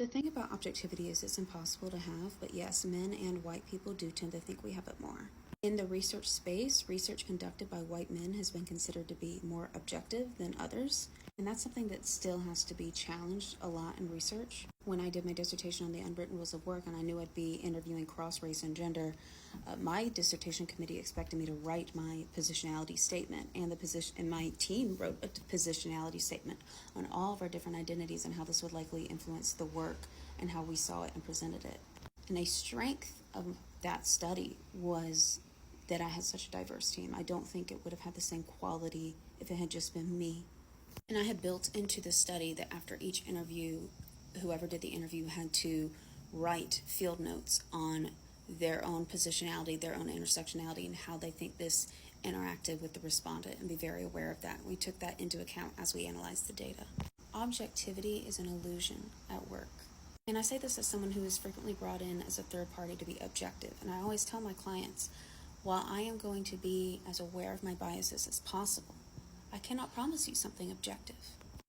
The thing about objectivity is it's impossible to have, but yes, men and white people do tend to think we have it more. In the research space, research conducted by white men has been considered to be more objective than others, and that's something that still has to be challenged a lot in research. When I did my dissertation on the unwritten rules of work and I knew I'd be interviewing cross race and gender, my dissertation committee expected me to write my positionality statement, and my team wrote a positionality statement on all of our different identities and how this would likely influence the work and how we saw it and presented it. And a strength of that study was that I had such a diverse team. I don't think it would have had the same quality if it had just been me. And I had built into the study that after each interview, whoever did the interview had to write field notes on their own positionality, their own intersectionality, and how they think this interacted with the respondent, and be very aware of that. We took that into account as we analyzed the data. Objectivity is an illusion at work. And I say this as someone who is frequently brought in as a third party to be objective. And I always tell my clients, while I am going to be as aware of my biases as possible, I cannot promise you something objective.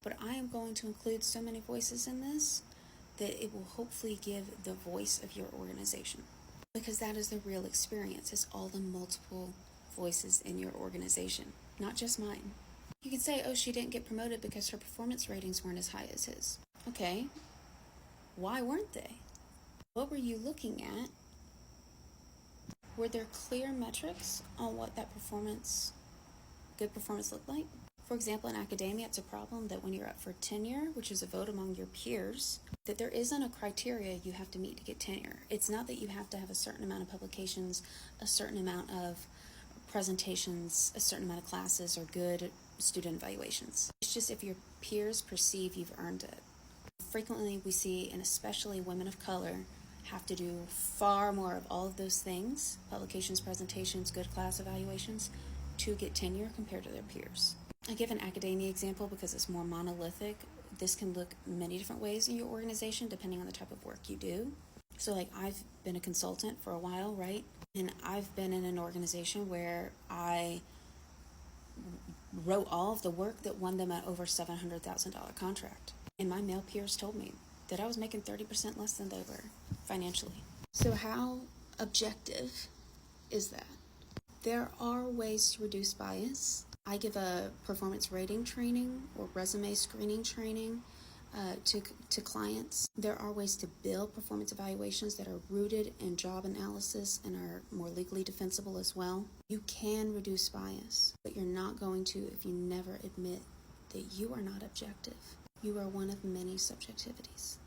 But I am going to include so many voices in this that it will hopefully give the voice of your organization. Because that is the real experience, is all the multiple voices in your organization, not just mine. You can say, oh, she didn't get promoted because her performance ratings weren't as high as his. Okay, why weren't they? What were you looking at? Were there clear metrics on what that good performance looked like? For example, in academia, it's a problem that when you're up for tenure, which is a vote among your peers, that there isn't a criteria you have to meet to get tenure. It's not that you have to have a certain amount of publications, a certain amount of presentations, a certain amount of classes, or good student evaluations. It's just if your peers perceive you've earned it. Frequently we see, and especially women of color, have to do far more of all of those things, publications, presentations, good class evaluations, to get tenure compared to their peers. I give an academia example because it's more monolithic. This can look many different ways in your organization depending on the type of work you do. So like I've been a consultant for a while, right? And I've been in an organization where I wrote all of the work that won them an over $700,000 contract. And my male peers told me that I was making 30% less than they were financially. So how objective is that? There are ways to reduce bias. I give a performance rating training or resume screening training to clients. There are ways to build performance evaluations that are rooted in job analysis and are more legally defensible as well. You can reduce bias, but you're not going to if you never admit that you are not objective. You are one of many subjectivities.